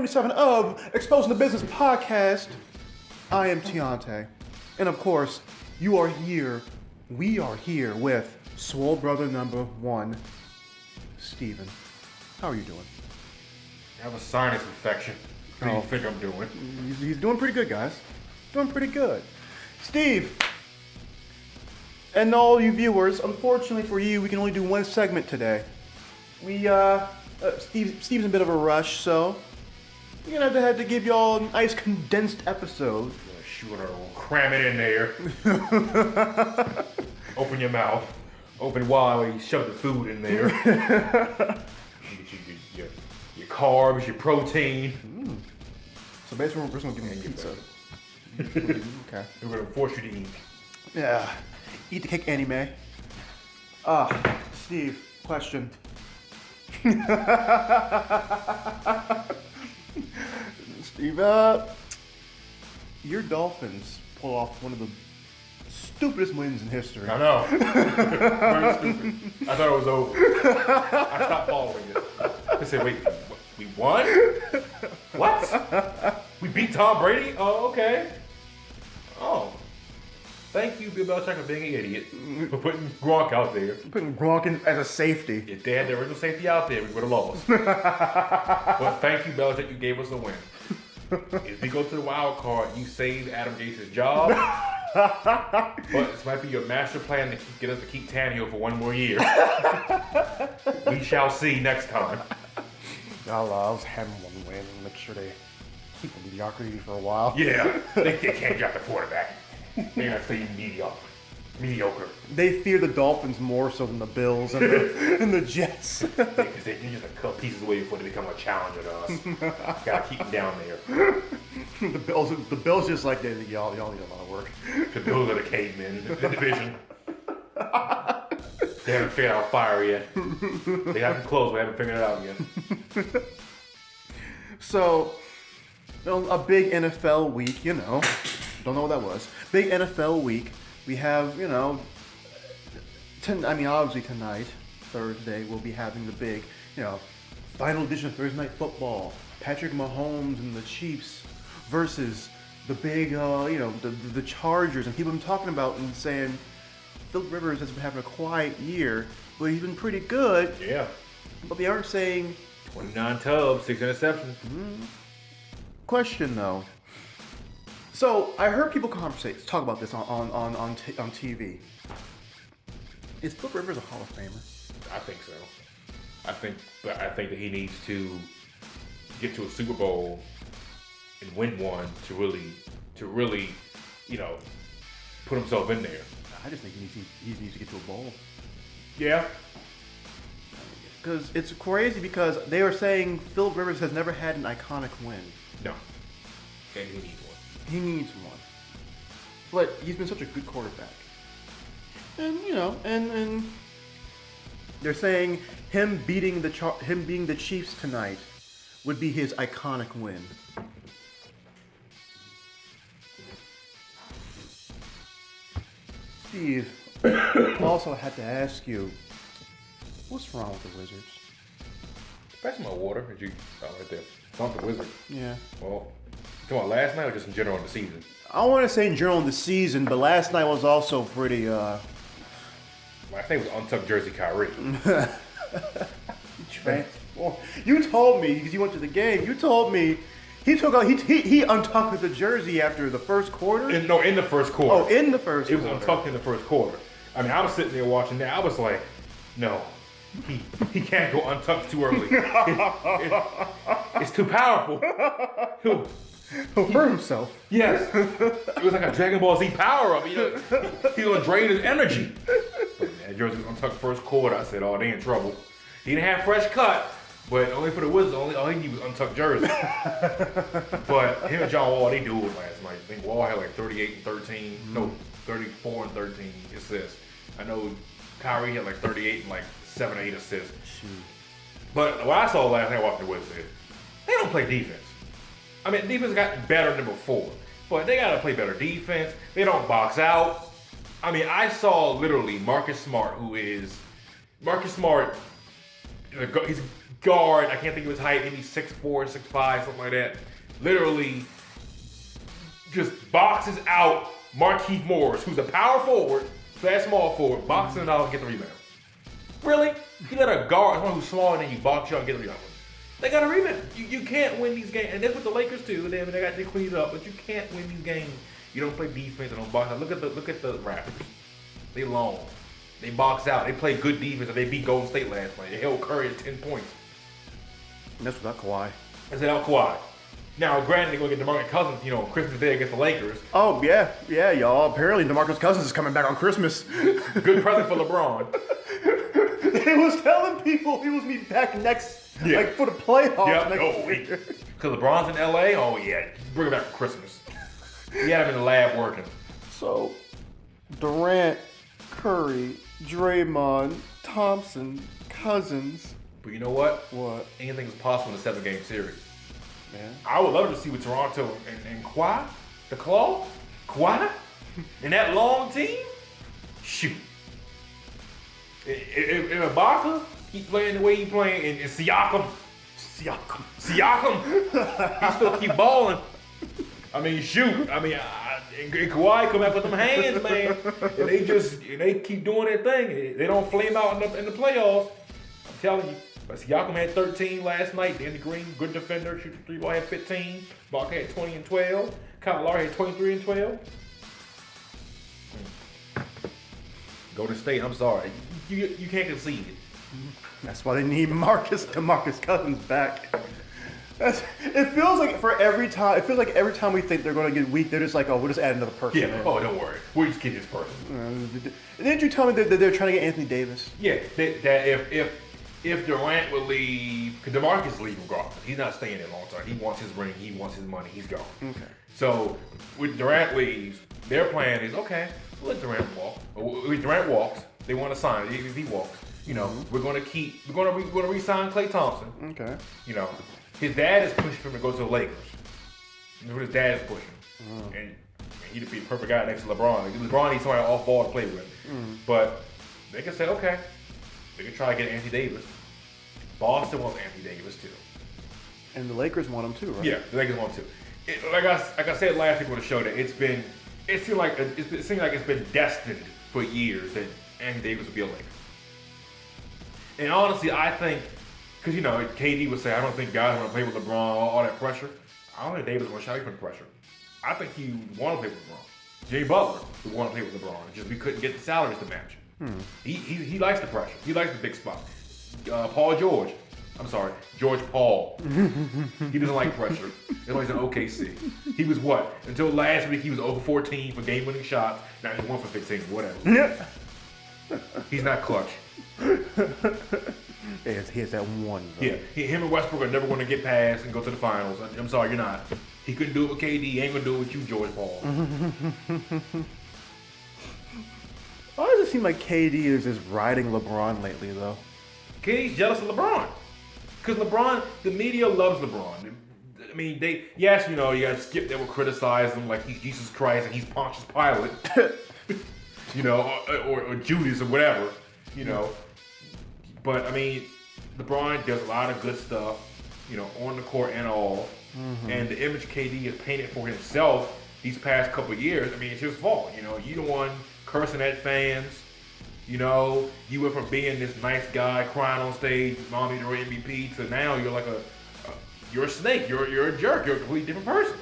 27 of Exposing the Business podcast. I am Tiante. And of course, you are here, we are here with Swole Brother number 1, Steven. How are you doing? I have a sinus infection. How do you think I'm doing? He's doing pretty good, guys. Doing pretty good. Steve, and all you viewers, unfortunately for you, we can only do one segment today. Steve's in a bit of a rush, so we're gonna have to give y'all a nice condensed episode. Yeah, sure, we'll cram it in there. Open your mouth. Open wide while you shove the food in there. Get your carbs, your protein. So basically, we're just gonna give him pizza. Okay. We're gonna force you to eat. Yeah. Eat the cake anime. Steve, question. Steve, your Dolphins pull off one of the stupidest wins in history. I know. Very stupid. I thought it was over. I stopped following it. I said, wait, we won? What? We beat Tom Brady? Oh, okay. Oh. Thank you, Bill Belichick, for being an idiot. For putting Gronk out there. Putting Gronk in as a safety. If they had the original safety out there, we would have lost. But thank you, Belichick, you gave us a win. If we go to the wild card, you saved Adam Gase's job. But this might be your master plan to get us to keep Tannehill for one more year. We shall see next time. I'll have one win and make sure they keep the mediocrity for a while. Yeah, they can't draft a quarterback. They're gonna stay mediocre. They fear the Dolphins more so than the Bills and the Jets. Because they're just a couple pieces away before they become a challenger to us. Gotta keep them down there. The Bills just like y'all need a lot of work. The Bills are the cavemen in the division. They haven't figured out fire yet. They haven't closed, we haven't figured it out yet. So, a big NFL week, don't know what that was. Big NFL week. We have, obviously tonight, Thursday, we'll be having the big, final edition of Thursday Night Football. Patrick Mahomes and the Chiefs versus the big, the Chargers. And people have been talking about and saying, Philip Rivers has been having a quiet year, but he's been pretty good. Yeah. But they aren't saying 29 tubs, 6 interceptions. Question though. So I heard people talk about this on TV. Is Philip Rivers a Hall of Famer? I think so. I think that he needs to get to a Super Bowl and win one to really, put himself in there. I just think he needs to get to a bowl. Yeah. Because it's crazy because they are saying Philip Rivers has never had an iconic win. No. And he needs one. He needs one. But he's been such a good quarterback. And, and they're saying him beating the Chiefs tonight would be his iconic win. Steve, also had to ask you, what's wrong with the Wizards? Pass my water. Right there. It's not the Wizard. Yeah. Well, come on, last night or just in general in the season? I want to say in general in the season, but last night was also pretty, Last night was untucked jersey Kyrie. Well, you told me, because you went to the game, you told me he untucked the jersey after the first quarter? In the first quarter. Oh, in the first quarter. It was untucked in the first quarter. I mean, I was sitting there watching that. I was like, no, he can't go untucked too early. It's too powerful. He'll hurt himself. Yes. It was like a Dragon Ball Z power-up. He's going to drain his energy. But that jersey was untucked first quarter. I said, oh, they in trouble. He didn't have fresh cut. But only for the Wizards, all he needed was untucked jersey. But him and John Wall, they do it last night. I think Wall had like 38 and 13. No, 34 and 13 assists. I know Kyrie had like 38 and like 7 or 8 assists. Shoot. But what I saw last night watching the Wizards is they don't play defense. I mean, defense got better than before. But they got to play better defense. They don't box out. I mean, I saw literally Marcus Smart, he's guard. I can't think of his height. Maybe 6'4", 6'5", something like that. Literally, just boxes out Markieff Morris, who's a power forward, small forward, boxing it out and get the rebound. Really? You let a guard, someone who's smaller than you, box you out and get the rebound. They got a rebound. You can't win these games, and that's what the Lakers do. They got to clean it up, but you can't win these games. You don't play defense and don't box out. Look at the Raptors. They long. They box out. They play good defense, and they beat Golden State last night. They held Curry at 10 points. And that's without Kawhi. That's without Kawhi. Now, granted, they're going to get DeMarcus Cousins, Christmas Day against the Lakers. Oh, yeah, y'all. Apparently, DeMarcus Cousins is coming back on Christmas. Good present for LeBron. He was telling people he was meeting back for the playoffs next year. Because LeBron's in LA? Oh, yeah. Bring him back for Christmas. He had him in the lab working. So, Durant, Curry, Draymond, Thompson, Cousins. But you know what? What? Anything is possible in a 7-game series. Yeah. I would love to see with Toronto and Kawhi, the Claw, Kawhi, and that long team. Shoot. If Ibaka keep playing the way he playing, and Siakam, he still keep balling. I mean, shoot. I mean, and Kawhi come out with them hands, man. And they keep doing their thing. They don't flame out in the playoffs. I'm telling you. But Siakam had 13 last night. Danny Green, good defender, shoots the 3-ball, had 15. Ibaka had 20 and 12. Kyle Lowry had 23 and 12. Golden State, I'm sorry. You can't concede it. That's why they need DeMarcus Cousins back. It feels like every time we think they're going to get weak, they're just like, oh, we'll just add another person. Yeah. Oh, don't worry. We'll just get this person. Didn't you tell me that they're trying to get Anthony Davis? Yeah. That if Durant would leave, because DeMarcus leave regardless. He's not staying there long term. He wants his ring. He wants his money. He's gone. Okay. So when Durant leaves, their plan is okay. Let Durant walk. When Durant walks, they want to sign him. If he walks, we're going to re-sign Klay Thompson. Okay. His dad is pushing him to go to the Lakers. That's what his dad is pushing. And he'd be the perfect guy next to LeBron. LeBron needs somebody off ball to play with. But they can say, okay, they can try to get Anthony Davis. Boston wants Anthony Davis too. And the Lakers want him too, right? Yeah, the Lakers want him too. Like I said last week on the show, that it seemed like it's been destined for years that Anthony Davis would be a Laker. And honestly, I think, because KD would say, I don't think guys want to play with LeBron, all that pressure. I don't think Davis want to shy from the pressure. I think he would want to play with LeBron. Jay Butler would want to play with LeBron. It's just we couldn't get the salaries to match. He likes the pressure. He likes the big spot. George Paul. He doesn't like pressure. That's why he's in OKC. He was what? Until last week, he was over 14 for game-winning shots. Now he's 1 for 15, whatever. Yeah. He's not clutch. He has that one. Though. Yeah, him and Westbrook are never going to get past and go to the finals. I'm sorry, you're not. He couldn't do it with KD. He ain't going to do it with you, George Paul. Why does it seem like KD is just riding LeBron lately, though? KD's jealous of LeBron. Because LeBron, the media loves LeBron. I mean, you got Skip that will criticize him like he's Jesus Christ and he's Pontius Pilate. or Judas or whatever, But, I mean, LeBron does a lot of good stuff, on the court and all. And the image KD has painted for himself these past couple of years, I mean, it's his fault. You the one cursing at fans. You went from being this nice guy crying on stage, mommy to MVP, to now you're like you're a snake. You're a jerk. You're a completely different person.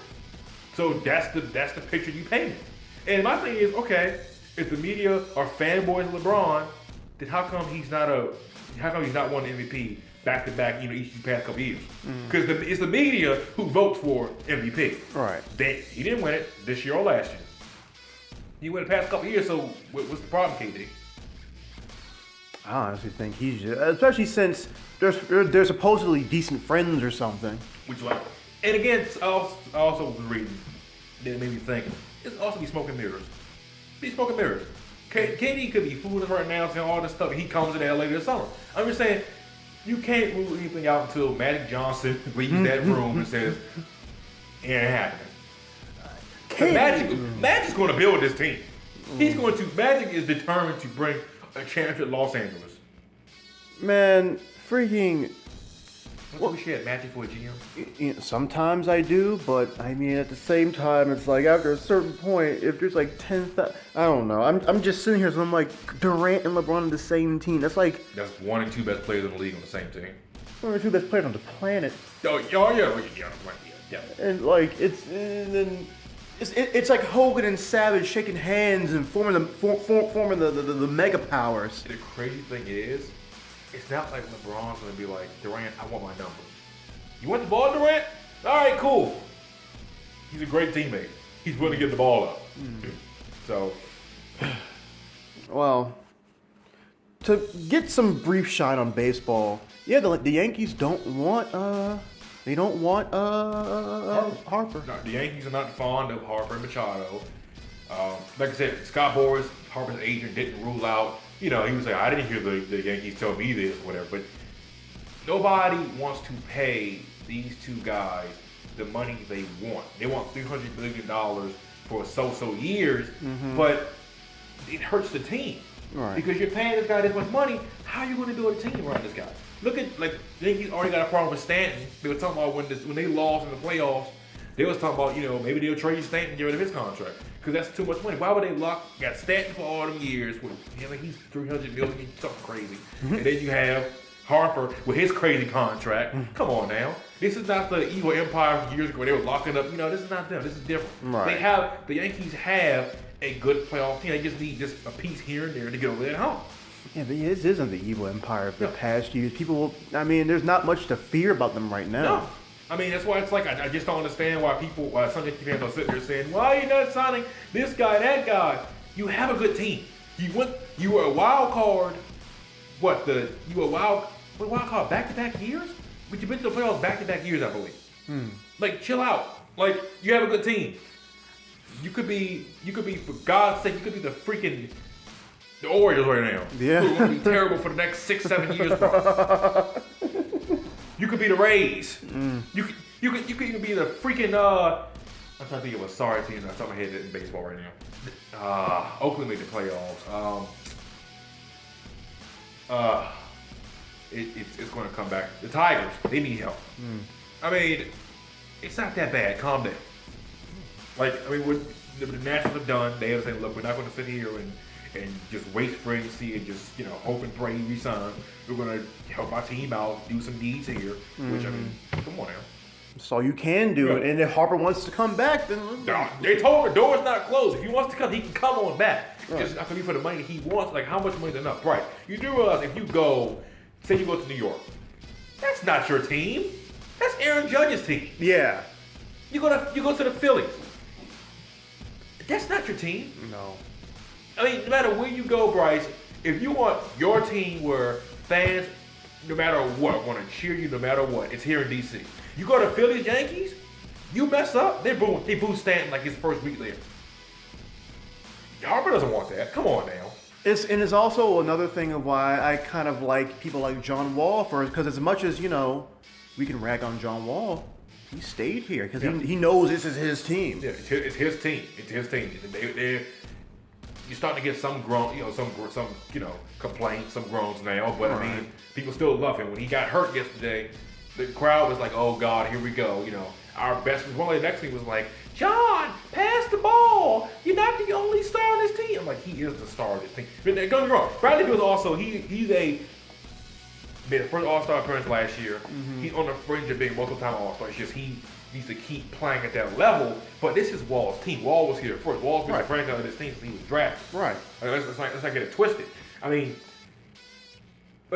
So that's the picture you painted. And my thing is, okay, if the media are fanboys of LeBron, then how come he's not won MVP back to back? Each past couple years, because it's the media who votes for MVP. Right. He didn't win it this year or last year. He won it the past couple years. So what's the problem, KD? I honestly think he's just, especially since they're supposedly decent friends or something. Which like, and again, I also was reading that made me think it's also be smoking mirrors. Be smoking mirrors. KD could be fooling us right now saying all this stuff. And he comes in LA this summer. I'm just saying, you can't rule anything out until Magic Johnson leaves that room and says, "It ain't happening." Magic's going to build this team. Magic is determined to bring a championship to Los Angeles. Man, freaking Don't you wish you had Magic for a GM? Sometimes I do, but I mean, at the same time, it's like after a certain point, if there's like 10,000, I don't know. I'm just sitting here, so I'm like Durant and LeBron on the same team. That's like That's 1 and 2 best players in the league on the same team. one of the two best players on the planet. Yeah. And like it's like Hogan and Savage shaking hands and forming the mega powers. The crazy thing is, it's not like LeBron's gonna be like, Durant, I want my number. You want the ball, Durant? All right, cool. He's a great teammate. He's willing to get the ball up. So, Well, to get some brief shine on baseball, yeah, the Yankees don't want Harper. no, the Yankees are not fond of Harper and Machado. Like I said, Scott Boras, Harper's agent, didn't rule out. He was like, I didn't hear the Yankees tell me this or whatever. But nobody wants to pay these two guys the money they want. They want $300 million for so years, but it hurts the team. Right. Because you're paying this guy this much money, how are you going to build a team around this guy? Look at, the Yankees already got a problem with Stanton. They were talking about when they lost in the playoffs, they was talking about, maybe they'll trade Stanton and get rid of his contract. Because that's too much money. Why would they got Stanton for all them years with he's $300 million, something crazy. And then you have Harper with his crazy contract. Come on now. This is not the evil empire from years ago where they were locking up. This is not them. This is different. Right. The Yankees have a good playoff team. They just need just a piece here and there to get over there at home. Yeah, but this isn't the evil empire of the past years. There's not much to fear about them right now. No. That's why it's like, I just don't understand why some Yankee fans are sitting there saying, why are you not signing this guy, that guy? You have a good team. You were a wild card. You were a wild card back-to-back years? But you've been to the playoffs back-to-back years, I believe. Chill out. You have a good team. You could be, for God's sake, you could be the Orioles right now. Yeah. Who are going to be terrible for the next 6-7 years, bro. You could be the Rays. You could even be the freaking I'm trying to think of a sorry team that's on my head in baseball right now. Oakland made the playoffs. It's going to come back. The Tigers, they need help. It's not that bad. Calm down. What the Nationals have done, they have said, look, we're not going to sit here and just waste free agency and just, hope and pray we sign. We're going to help our team out, do some needs here, which, come on now. That's all you can do. And if Harper wants to come back, then... They told him the door's not closed. If he wants to come, he can come on back. Right. Just not going to be for the money that he wants. How much money is enough? Right. You do realize if you say you go to New York, that's not your team. That's Aaron Judge's team. Yeah. You go to the Phillies. That's not your team. No. No matter where you go, Bryce, if you want your team where fans, no matter what, want to cheer you no matter what, it's here in D.C. You go to Phillies, Yankees, you mess up, they boo Stanton like his first week there. Harper doesn't want that. Come on now. It's also another thing of why I kind of like people like John Wall because as much as, we can rag on John Wall, he stayed here because he knows this is his team. Yeah, it's his team. It's his team. You're starting to get some complaints, some groans now. But right. People still love him. When he got hurt yesterday, the crowd was like, "Oh God, here we go." Our best. One of the next thing was like, "John, pass the ball. You're not the only star on this team." I'm like, he is the star of this team. But don't get me wrong. Bradley Beal is also he's made the first All-Star appearance last year. He's on the fringe of being multiple-time All-Star. It's just he needs to keep playing at that level. But this is Wall's team. Wall was here first. Wall's been the franchise of this team since he was drafted. Right. Let's not get it twisted. Like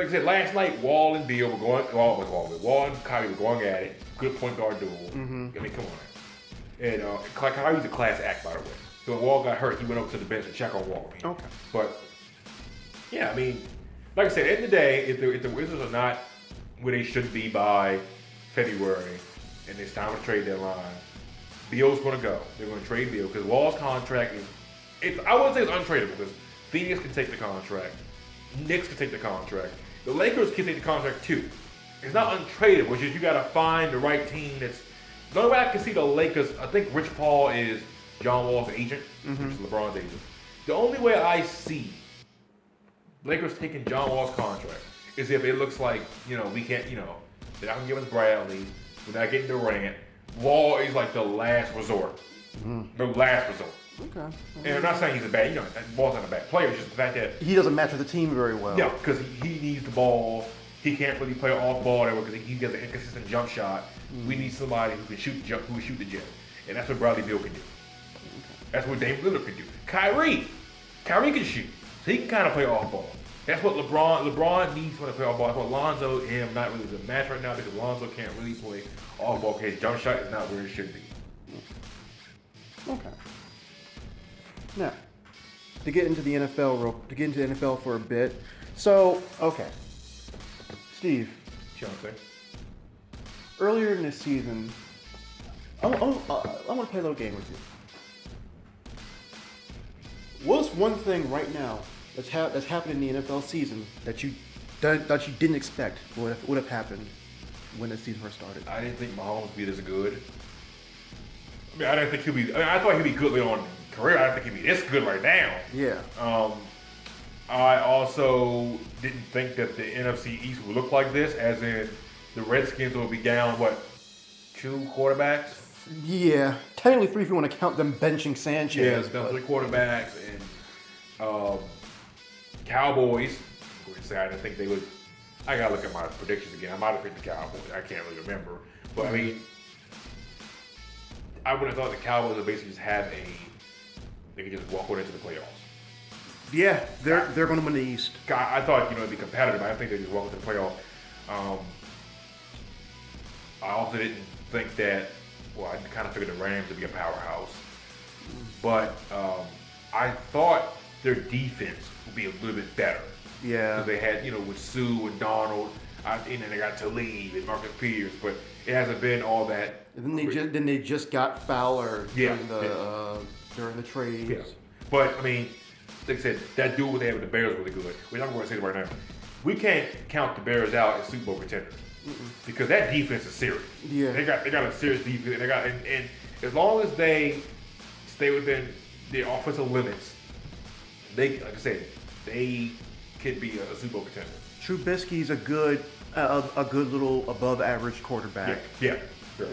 I said, last night, Wall and Beal were going. Wall and Kyrie were going at it. Good point guard duel. Come on now. And Kyrie's a class act, by the way. So when Wall got hurt, he went over to the bench and checked on Wall. Okay. But yeah, like I said, at the end of the day, if the Wizards are not where they should be by February, and it's time to trade deadline, Beal's going to go. They're going to trade Beal because Wall's contract I wouldn't say it's untradeable because Phoenix can take the contract, Knicks can take the contract, the Lakers can take the contract too. It's not untradeable. It's just you got to find the right team that's. The only way I can see the Lakers, I think Rich Paul is John Wall's agent, which is LeBron's agent. The only way I see Lakers taking John Wall's contract is if it looks like, we can't, without giving us Bradley, without getting Durant, Wall is like the last resort. The last resort. Okay. And I'm not saying he's a bad, Wall's not a bad player. It's just the fact that He doesn't match with the team very well. yeah, because he needs the ball. He can't really play off ball there because he gets an inconsistent jump shot. We need somebody who can shoot the jet, and that's what Bradley Beal can do. That's what Dame Lillard can do. Kyrie can shoot, so he can kind of play off ball. That's what LeBron needs when to play off ball. That's what Lonzo and him not really the match right now because Lonzo can't really play off ball because his jump shot is not where it should be. Okay. Now, to get into the NFL for a bit. So, okay. Steve, earlier in this season, I want to play a little game with you. What's one thing right now that's happening in the NFL season that you didn't expect would have happened when the season first started? I didn't think Mahomes would be this good. I mean, I didn't think he'd be. I thought he'd be good later on in his career. I didn't think he'd be this good right now. Yeah. I also didn't think that the NFC East would look like this, as in the Redskins will be down, 2 quarterbacks? Yeah, technically 3 if you want to count them benching Sanchez. Yeah, it's down 3 quarterbacks, and Cowboys, I didn't think they would. I gotta look at my predictions again. I might have picked the Cowboys. I can't really remember. But I mean, I would have thought the Cowboys would basically just they could just walk on into the playoffs. Yeah, they're going to win the East. I thought it'd be competitive. I think they just walk into the playoff. I also didn't think that. Well, I kind of figured the Rams would be a powerhouse, but I thought their defense would be a little bit better. Yeah, because they had with Sue and Donald, and then they got Talib and Marcus Peters, but it hasn't been all that. And then they just got Fowler during the trades. Yeah, but I mean. Like I said, that duel they have with the Bears was really good. Which I'm going to say right now, we can't count the Bears out as Super Bowl contenders because that defense is serious. Yeah, they got a serious defense. And as long as they stay within their offensive limits, they could be a Super Bowl contender. Trubisky's a good little above average quarterback. Yeah. Sure.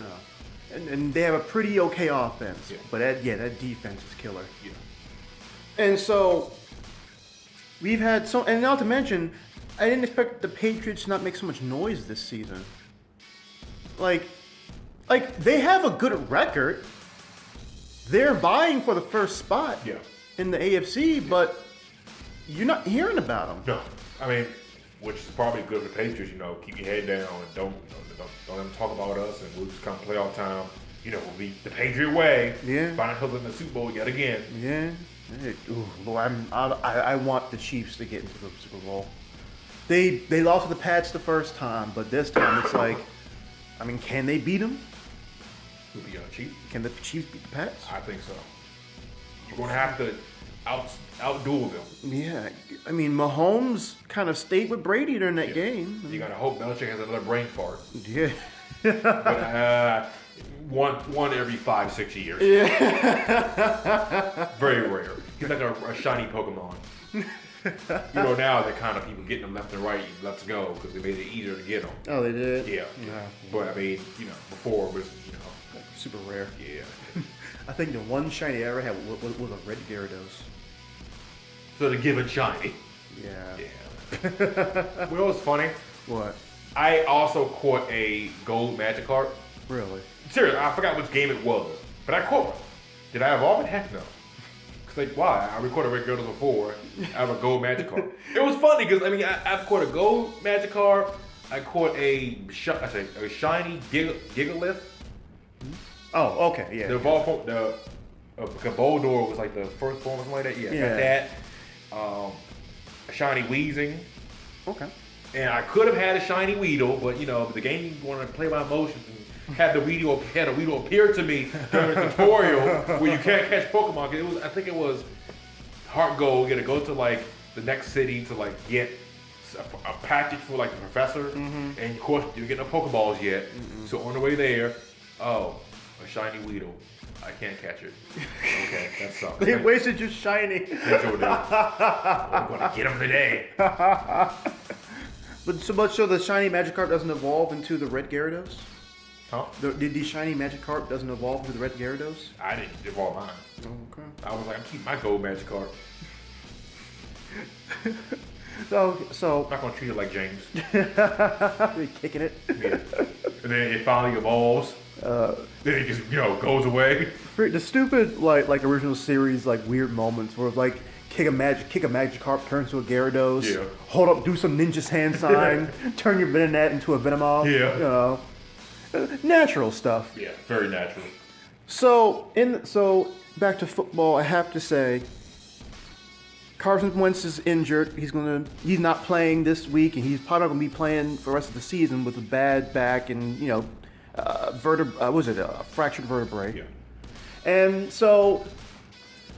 And they have a pretty okay offense. Yeah. But that defense is killer. Yeah. And so we've had and not to mention, I didn't expect the Patriots to not make so much noise this season. Like they have a good record. They're vying for the first spot in the AFC, but you're not hearing about them. No, I mean, which is probably good for the Patriots. Keep your head down and don't let them talk about us, and we'll just come playoff time. We'll be the Patriot way. Yeah. Find ourselves in the Super Bowl yet again. Yeah. Ooh, Lord, I want the Chiefs to get into the Super Bowl. They lost to the Pats the first time, but this time it's like, I mean, can they beat them? Who'll be Chiefs? Can the Chiefs beat the Pats? I think so. You're gonna have to outduel them. Yeah, I mean, Mahomes kind of stayed with Brady during that game. You gotta hope Belichick has another brain fart. Yeah. But one every 5-6 years. Yeah. Very rare. He's like a shiny Pokemon. Now they're kind of people getting them left and right. Let's go because they made it easier to get them. Oh, they did. Yeah. But I mean, before it was super rare. Yeah. I think the one shiny I ever had was a red Gyarados. So they're given shiny. Yeah. Well, what's funny? What? I also caught a gold Magikarp. Really? Seriously, I forgot which game it was, but I caught one. Did I evolve it? Heck no. Cause why? I recorded red Gyarados before. I have a gold Magikarp. It was funny because I've caught a gold Magikarp. I caught a shiny Gigalith. Oh, okay, yeah. The evolved the Boldor was like the first form or something like that. Yeah. Got that. A shiny Weezing. Okay. And I could have had a shiny Weedle, but the game wanted to play my emotions and had a Weedle appear to me during the tutorial where you can't catch Pokemon. I think it was Heart Gold. You got to go to the next city to get a package for the professor, and of course you get no Pokeballs yet. So on the way there, a shiny Weedle. I can't catch it. Okay, that sucks. They wasted your shiny. I'm gonna get him today. So the shiny Magikarp doesn't evolve into the red Gyarados? Huh? The shiny Magikarp doesn't evolve into the red Gyarados? I didn't evolve mine. Oh, okay. I was like, I'm keeping my gold Magikarp. So I'm not gonna treat it like James. You're kicking it. Yeah. And then it finally evolves. Then it just goes away. The stupid like original series like weird moments where like kick a Magikarp turns to a Gyarados. Yeah. Hold up, do some ninja hand sign, turn your Venonat into a Venomoth. Yeah. Natural stuff. Yeah, very natural. So back to football, I have to say, Carson Wentz is injured. He's not playing this week, and he's probably not going to be playing for the rest of the season with a bad back and a fractured vertebrae. Yeah. And so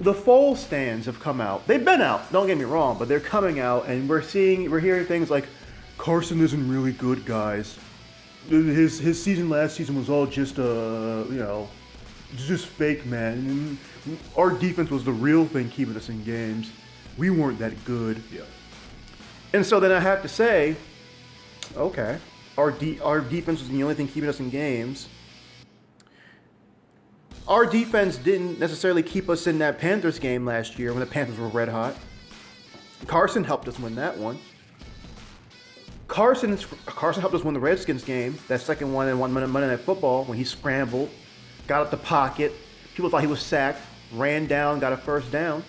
the Foles stands have come out. They've been out. Don't get me wrong, but they're coming out, and we're hearing things like Carson isn't really good, guys. His season last season was all just just fake, man. And our defense was the real thing keeping us in games. We weren't that good. Yeah. And so then I have to say, okay, our defense was the only thing keeping us in games. Our defense didn't necessarily keep us in that Panthers game last year when the Panthers were red hot. Carson helped us win that one. Carson helped us win the Redskins game, that second one in Monday Night Football, when he scrambled, got up the pocket. People thought he was sacked, ran down, got a first down.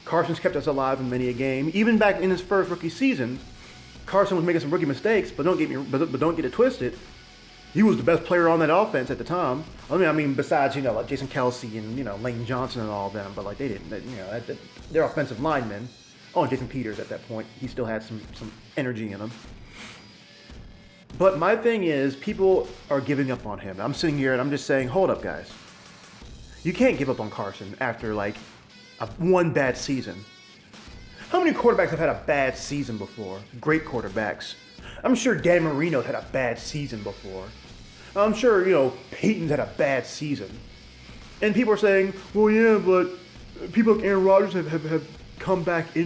Carson's kept us alive in many a game. Even back in his first rookie season, Carson was making some rookie mistakes, but don't get it twisted. He was the best player on that offense at the time. I mean, besides like Jason Kelsey and Lane Johnson and all of them, but like they're offensive linemen. Oh, and Jason Peters at that point, he still had some energy in him. But my thing is, people are giving up on him. I'm sitting here and I'm just saying, hold up, guys. You can't give up on Carson after like one bad season. How many quarterbacks have had a bad season before? Great quarterbacks. I'm sure Dan Marino had a bad season before. I'm sure, Peyton's had a bad season. And people are saying, well, yeah, but people like Aaron Rodgers have come back from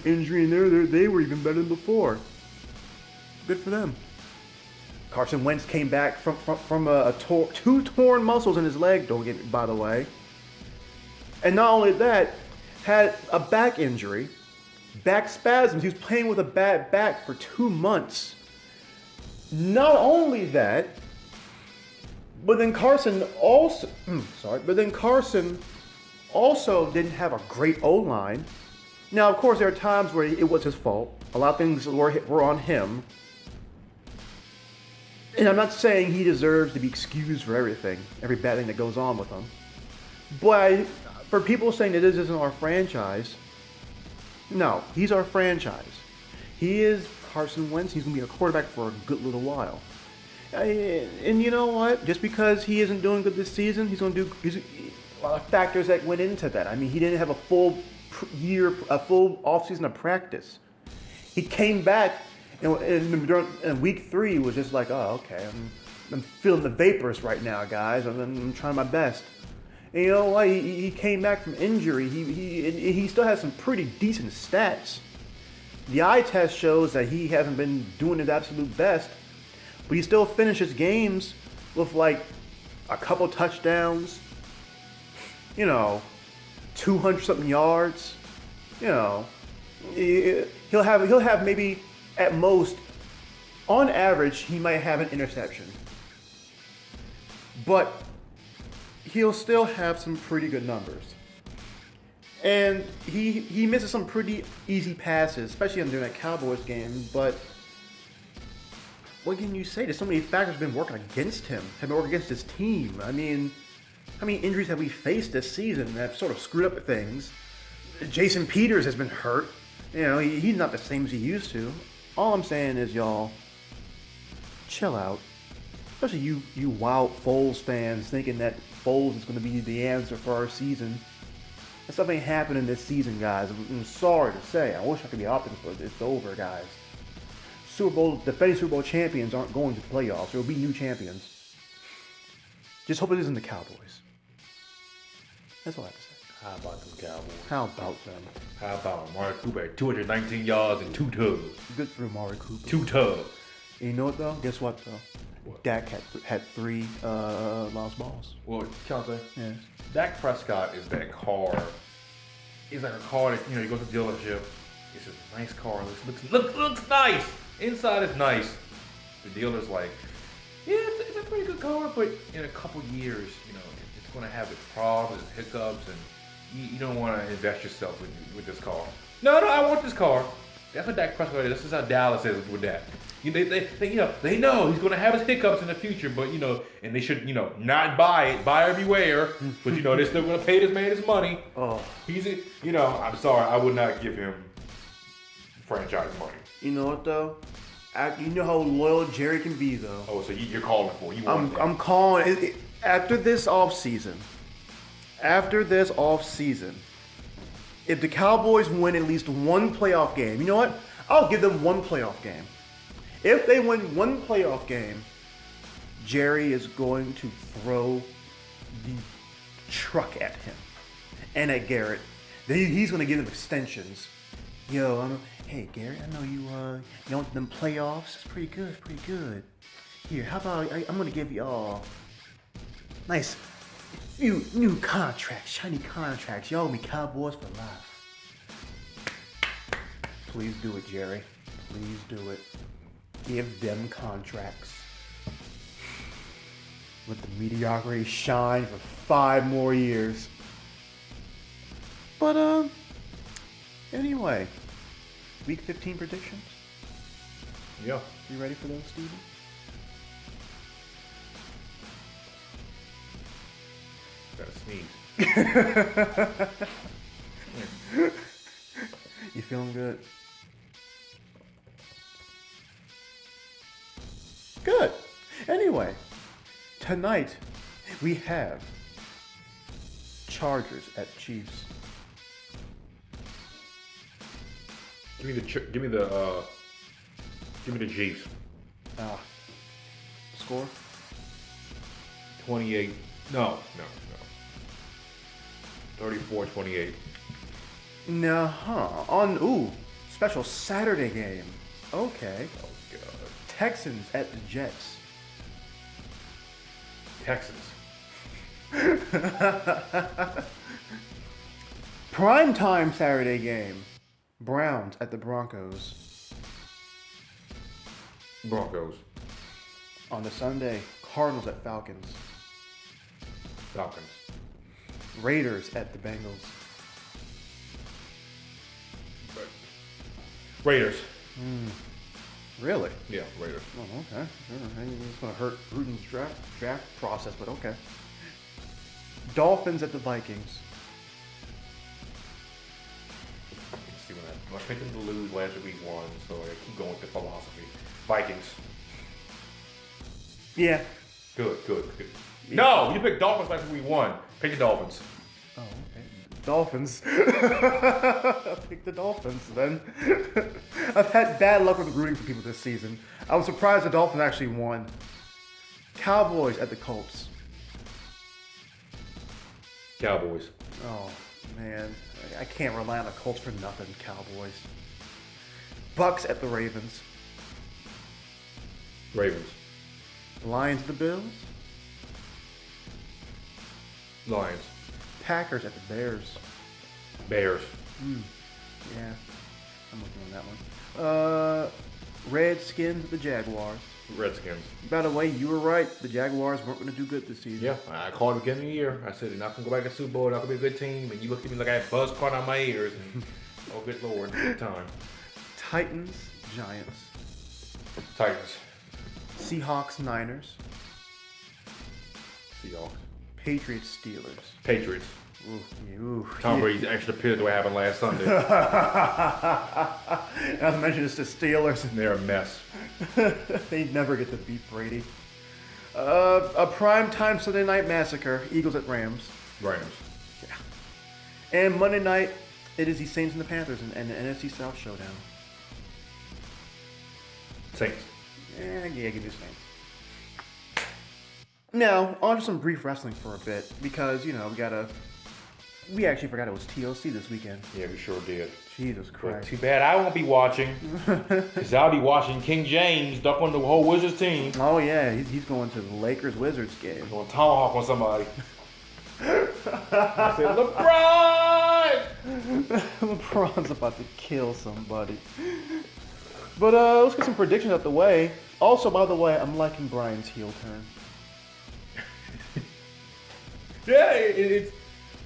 injury, and they were even better than before. Good for them. Carson Wentz came back from two torn muscles in his leg, by the way. And not only that, had a back injury, back spasms. He was playing with a bad back for 2 months. Not only that, but then Carson also didn't have a great O-line. Now, of course, there are times where it was his fault. A lot of things were on him. And I'm not saying he deserves to be excused for every bad thing that goes on with him. But for people saying that this isn't our franchise, no, he's our franchise. He is Carson Wentz. He's going to be a quarterback for a good little while. And you know what? Just because he isn't doing good this season, he's a lot of factors that went into that. I mean, he didn't have a full offseason of practice. He came back, and week 3 was just like, oh, okay, I'm feeling the vapors right now, guys. I'm trying my best. And you know what? He came back from injury. He still has some pretty decent stats. The eye test shows that he hasn't been doing his absolute best, but he still finishes games with like a couple touchdowns, 200-something yards. He'll have maybe at most, on average, he might have an interception, but he'll still have some pretty good numbers. And he misses some pretty easy passes, especially during that Cowboys game. But what can you say? There's so many factors have been working against him, have been working against his team. I mean, how many injuries have we faced this season that have sort of screwed up things? Jason Peters has been hurt. He's not the same as he used to. All I'm saying is, y'all, chill out. Especially you wild Foles fans thinking that Foles is going to be the answer for our season. That stuff ain't happening this season, guys. I'm sorry to say. I wish I could be optimistic, but it's over, guys. Defending Super Bowl champions aren't going to the playoffs. There will be new champions. Just hope it isn't the Cowboys. That's all I have to say. How about them Cowboys? How about them? How about Amari Cooper at 219 yards and 2 tubs? Good for Amari Cooper. 2 tubs. You know what though? Guess what though? What? Dak had 3 lost balls. Well, Kelsey, Yeah. Dak Prescott is that car. It's like a car that, you go to the dealership. It's a nice car. Looks nice. Inside is nice. The dealer's like, yeah, it's a pretty good car, but in a couple years, it's going to have its problems, its hiccups, and you don't want to invest yourself with this car. No, I want this car. That's what Dak Prescott is. This is how Dallas is with that. They know he's going to have his hiccups in the future, but and they should not buy it, buyer beware. But they're still going to pay this man his money. Oh. I'm sorry, I would not give him franchise money. You know what though? You know how loyal Jerry can be though. Oh, so you're calling for you want that. I'm calling it after this offseason. If the Cowboys win at least one playoff game, you know what? I'll give them one playoff game. If they win one playoff game, Jerry is going to throw the truck at him and at Garrett. He's going to give them extensions. Hey Garrett, I know you want them playoffs. It's pretty good. Here, how about I'm going to give y'all nice few new contracts, shiny contracts. Y'all will be Cowboys for life. Please do it, Jerry. Please do it. Give them contracts. Let the mediocrity shine for 5 more years. But, anyway, week 15 predictions. Yeah. You ready for those, Steven? Gotta sneeze. You feeling good? Good. Anyway, tonight we have Chargers at Chiefs. Give me the Chiefs. Score? 28. No. 34-28. On special Saturday game. Okay. Oh God. Texans at the Jets. Texans. Primetime Saturday game. Browns at the Broncos. Broncos. On the Sunday, Cardinals at Falcons. Falcons. Raiders at the Bengals. Raiders. Really? Yeah, Raiders. Oh, okay. It's going to hurt Gruden's draft process, but okay. Dolphins at the Vikings. Let's see I was picking to lose last week 1, so I keep going with the philosophy. Vikings. Yeah. Good. No, you picked Dolphins last week 1. Pick the Dolphins. Oh, okay. Dolphins. I picked the Dolphins then. I've had bad luck with rooting for people this season. I was surprised the Dolphins actually won. Cowboys at the Colts. Cowboys. Oh, man. I can't rely on the Colts for nothing, Cowboys. Bucks at the Ravens. Ravens. Lions at the Bills. Lions. Packers at the Bears. Bears. Yeah, I'm looking on that one. Redskins at the Jaguars. Redskins. By the way, you were right. The Jaguars weren't going to do good this season. Yeah, I called it beginning of the year. I said they're not going to go back to the Super Bowl. They're not going to be a good team. And you looked at me like I had buzz caught on my ears. And, oh, good Lord. Good time. Titans, Giants. Titans. Seahawks, Niners. Seahawks. Patriots, Steelers. Patriots. Ooh. Tom Brady's extra pit that what happened last Sunday. Not to mention it's the Steelers. They're a mess. They never get to beat Brady. A primetime Sunday night massacre. Eagles at Rams. Rams. Yeah. And Monday night, it is the Saints and the Panthers in the NFC South showdown. Saints. Yeah, give me the Saints. Now, on to some brief wrestling for a bit, because, we gotta We actually forgot it was TLC this weekend. Yeah, we sure did. Jesus But Christ. too bad I won't be watching. Because I'll be watching King James duck on the whole Wizards team. Oh, yeah. He's going to the Lakers-Wizards game. Going tomahawk on somebody. I said, LeBron! LeBron's about to kill somebody. But let's get some predictions out the way. Also, by the way, I'm liking Brian's heel turn. Yeah, it's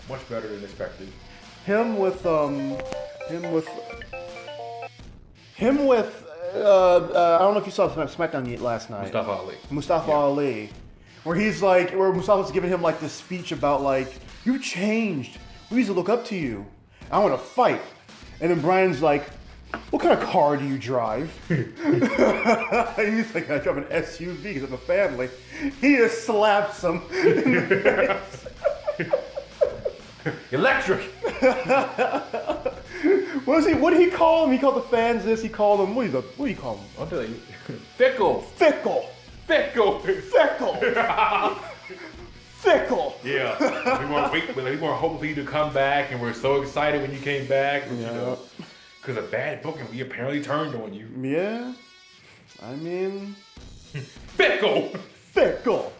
much better than expected. Him with I don't know if you saw SmackDown last night. Mustafa Ali. Where Mustafa's giving him like this speech about like, you changed. We used to look up to you. I want to fight. And then Brian's like, what kind of car do you drive? And he's like, I drive an SUV because I'm a family. He just slaps him in the face. Electric. What did he call him? He called the fans this. He called them. What do you call them? I'll tell you. Fickle. Fickle. Fickle. Fickle. Fickle. Yeah. We were hoping for you to come back, and we're so excited when you came back. But, Yeah. you know, because a bad booking, we apparently turned on you. Yeah. I mean, Fickle. fickle.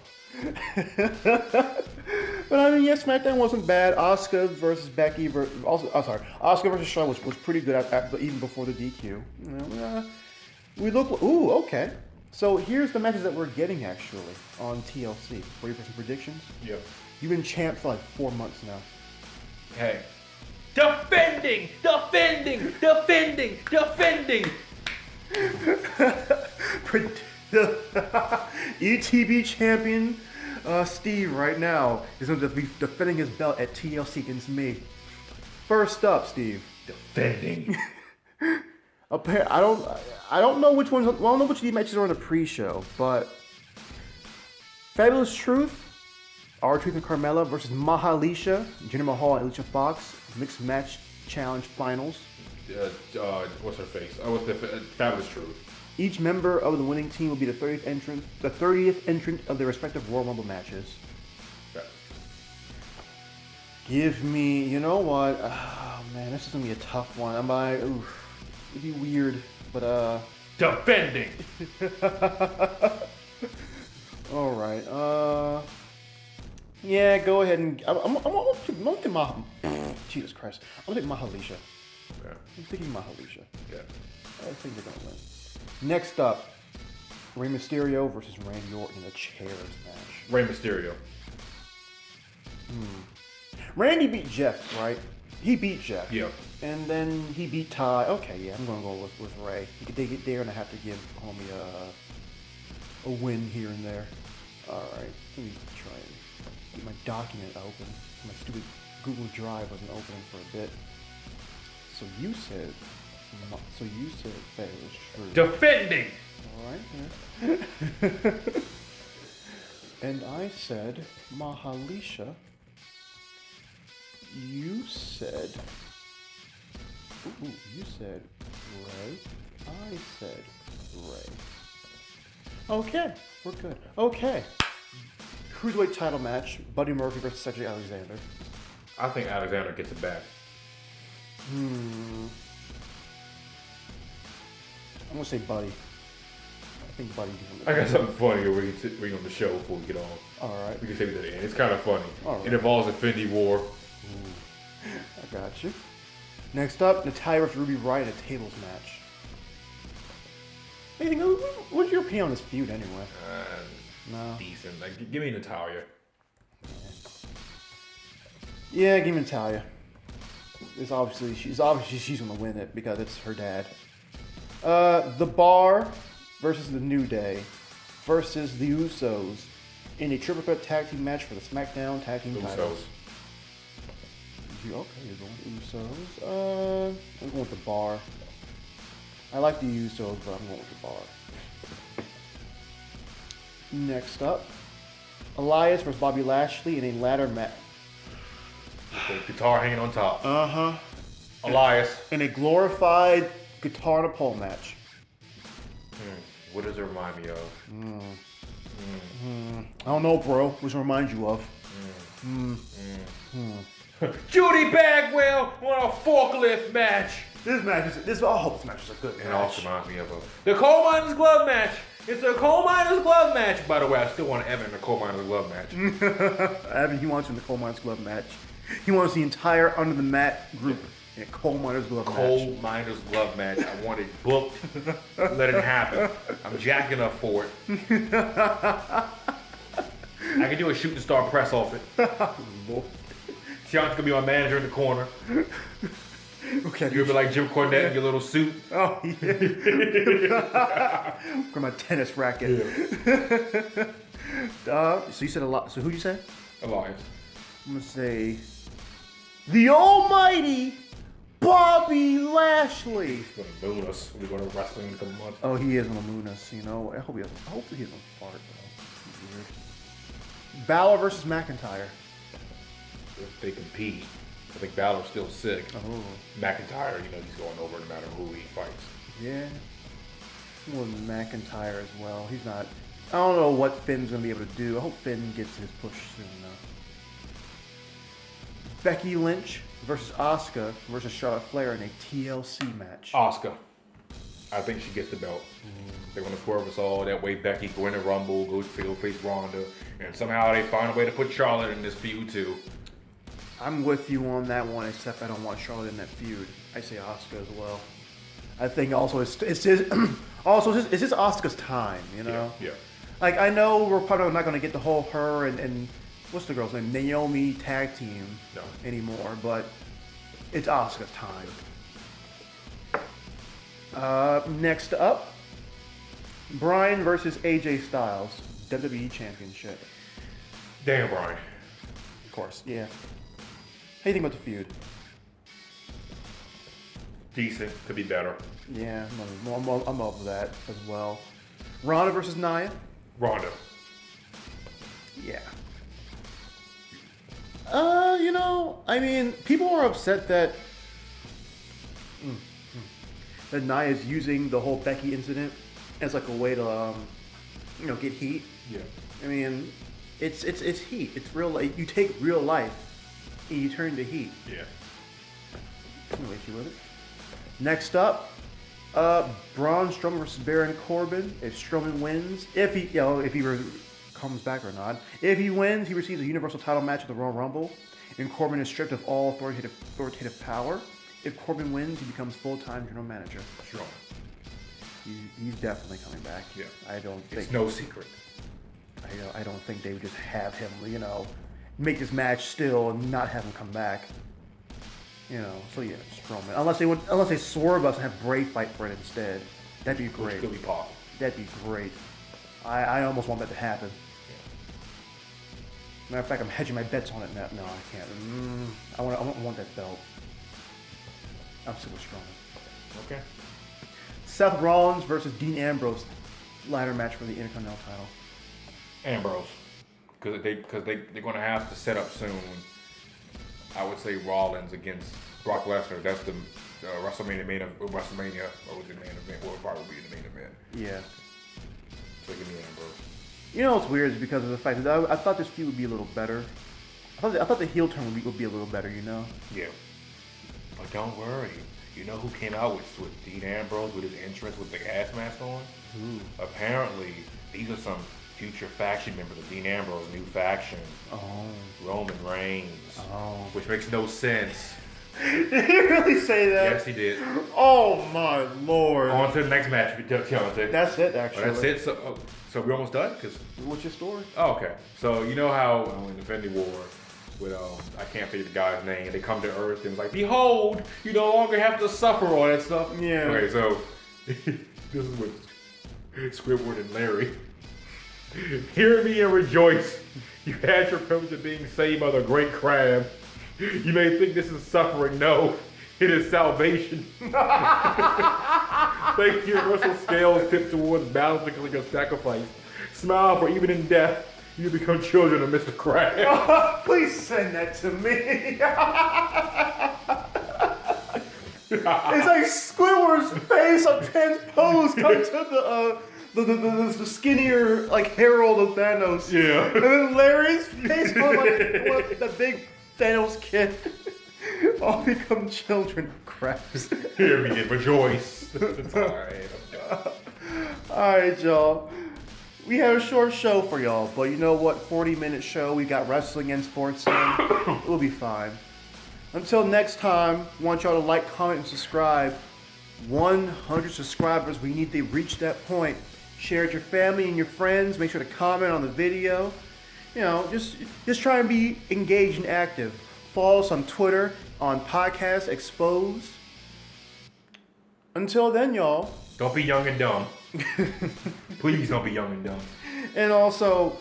But I mean, yeah, SmackDown wasn't bad. Asuka versus Becky. Asuka versus Charlotte was pretty good even before the DQ. You know, we look. Ooh, okay. So here's the matches that we're getting actually on TLC. Ready for some predictions? Yep. You've been champ for like 4 months now. Hey. Defending. EtB champion Steve right now is going to be defending his belt at TLC against me. First up, Steve. Defending. I don't know which ones. Well, I don't know which of these matches are on the pre-show, but Fabulous Truth, R-Truth and Carmella versus Mahalisha, Jinder Mahal and Alicia Fox, mixed match challenge finals. What's her face? What's the Fabulous Truth? Each member of the winning team will be the 30th entrant of their respective Royal Rumble matches. Okay. Give me, you know what? Oh man, this is gonna be a tough one. It'd be weird, but Defending. all right. Yeah, go ahead and I'm gonna take Jesus Christ. I'm gonna take Mahalisha. Okay. I'm thinking Mahalisha. Okay. I think they're gonna win. Next up, Rey Mysterio versus Randy Orton in a chairs match. Rey Mysterio. Randy beat Jeff, right? He beat Jeff. Yeah. And then he beat Ty. Okay, yeah, I'm gonna go with Ray. They're gonna have to give homie a win here and there. All right, let me try and get my document open. My stupid Google Drive wasn't opening for a bit. So you said that it was true. Defending. All right. Yeah. And I said Mahalisha. You said. You said Ray. I said Ray. Okay, we're good. Okay. Cruiserweight title match: Buddy Murphy versus Cedric Alexander. I think Alexander gets it back. I'm gonna say Buddy. I think Buddy gets it I back. got something funny over here on the show before we get on. All right. We can save it to the end. It's kind of funny. All right. It involves a Fendi war. I got you. Next up, Natalya versus Ruby Riott in a tables match. Anything? What's your opinion on this feud anyway? No. Decent. Like, give me Natalia. Yeah, give me Natalya. She's obviously she's gonna win it because it's her dad. The Bar versus the New Day versus the Usos in a triple threat tag team match for the SmackDown tag team titles. Okay, you're going Usos. I'm going with the Bar. I like the Usos, but I'm going with the Bar. Next up, Elias versus Bobby Lashley in a ladder match. Guitar hanging on top. Elias. In a glorified guitar and a pole match. What does it remind me of? I don't know, bro. What does it remind you of? Judy Bagwell won a forklift match. This match is a good match. It also reminds me of the coal miner's glove match. It's a coal miner's glove match. By the way, I still want Evan in the coal miner's glove match. Evan, he wants you in the coal miner's glove match. He wants the entire under the mat group in a coal miner's glove match. Coal miner's glove match. I want it booked. Let it happen. I'm jacking up for it. I can do a shooting star press off it. Tiana's gonna be my manager in the corner. Okay. You'll be like Jim Cornette in your little suit. Oh, yeah. With my tennis racket. Yeah. So you said a lot. So who you say? Alliance. I'm going to say the almighty Bobby Lashley. He's gonna moon us. We're going to wrestling in a couple months. Oh, he is going to moon us. You know, I hope he doesn't fart, though. Weird. Balor versus McIntyre. If they compete, I think Balor's still sick. Oh. McIntyre, he's going over no matter who he fights. Yeah. Well, McIntyre as well. He's not. I don't know what Finn's going to be able to do. I hope Finn gets his push soon enough. Becky Lynch versus Asuka versus Charlotte Flair in a TLC match. Asuka. I think she gets the belt. They're going to swerve us all. That way Becky go in the Rumble, go face Ronda, and somehow they find a way to put Charlotte in this feud too. I'm with you on that one, except I don't want Charlotte in that feud. I say Asuka as well. I think also it's Asuka's time, Yeah. Like, I know we're probably not going to get the whole her and what's the girl's name? Naomi tag team anymore, but it's Asuka's time. Next up, Bryan versus AJ Styles, WWE Championship. Damn, Bryan. Of course, yeah. How do you think about the feud? Decent. Could be better. Yeah, I'm up with that as well. Ronda versus Nia? Ronda. Yeah. I mean, people are upset that Nia is using the whole Becky incident as like a way to, get heat. Yeah. I mean, it's heat. It's real. Like, you take real life and you turn to heat. Yeah. No issue with it. Next up, Braun Strowman versus Baron Corbin. If Strowman wins, if he comes back or not, if he wins, he receives a Universal Title match at the Royal Rumble, and Corbin is stripped of all authoritative power. If Corbin wins, he becomes full-time general manager. Strowman. He's definitely coming back. Yeah. I don't think It's no secret. I don't think they would just have him, make this match still and not have him come back. So yeah, Strowman. Unless they swerve us and have Bray fight for it instead. That'd be great. Which could be possible. That'd be great. I almost want that to happen. Matter of fact, I'm hedging my bets on it now. No, I can't. I want that belt. I'm super strong. Okay. Seth Rollins versus Dean Ambrose, ladder match for the Intercontinental title. Ambrose, because they're going to have to set up soon. I would say Rollins against Brock Lesnar. That's the WrestleMania or was the main event? Well, it probably would be the main event. Yeah. So give me Ambrose. What's weird is because of the fact that I thought this feud would be a little better. I thought the heel turn would be a little better, Yeah. But don't worry. You know who came out with Dean Ambrose with his entrance with the gas mask on? Ooh. Apparently, these are some future faction members of Dean Ambrose' new faction. Oh. Roman Reigns. Oh. Which makes no sense. Did he really say that? Yes, he did. Oh my lord. On to the next match. Tiana. That's it, actually. That's it. So we're almost done? What's your story? Oh, okay. So you know how in Infinity War, with I can't think of the guy's name, they come to Earth and it's like, behold, you no longer have to suffer all that stuff. Yeah. Okay, so this is what Squidward and Larry. Hear me and rejoice. You had your privilege of being saved by the great crab. You may think this is suffering. No, it is salvation. Thank you, universal scales tip towards balancing like a sacrifice. Smile, for even in death, you become children of Mr. Crab. Oh, please send that to me. It's like Squidward's face on transposed come to the skinnier like herald of Thanos. Yeah. And then Larry's face on like the big Thanos kid. All become children of crabs. Here we get rejoice. It's alright. Alright, y'all. We have a short show for y'all, but you know what? 40-minute show. We got wrestling and sports in. We'll be fine. Until next time, I want y'all to like, comment, and subscribe. 100 subscribers. We need to reach that point. Share it with your family and your friends. Make sure to comment on the video. You know, just try and be engaged and active. Follow us on Twitter, on Podcast Exposed. Until then, y'all. Don't be young and dumb. Please don't be young and dumb. And also,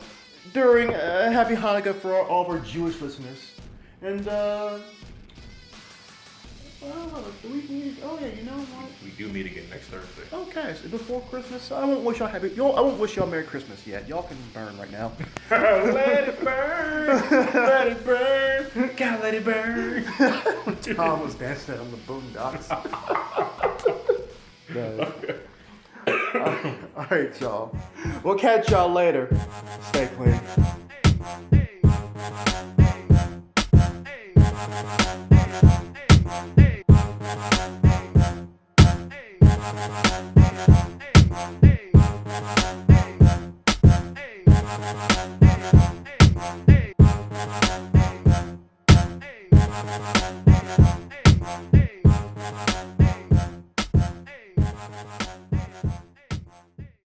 during Happy Hanukkah for all of our Jewish listeners. And oh yeah, you know what? We do meet again next Thursday. Okay, so before Christmas, I won't wish y'all Merry Christmas yet. Y'all can burn right now. Let it burn, let it burn, gotta let it burn. Tom was dancing on the boondocks. All right, y'all. We'll catch y'all later. Stay clean.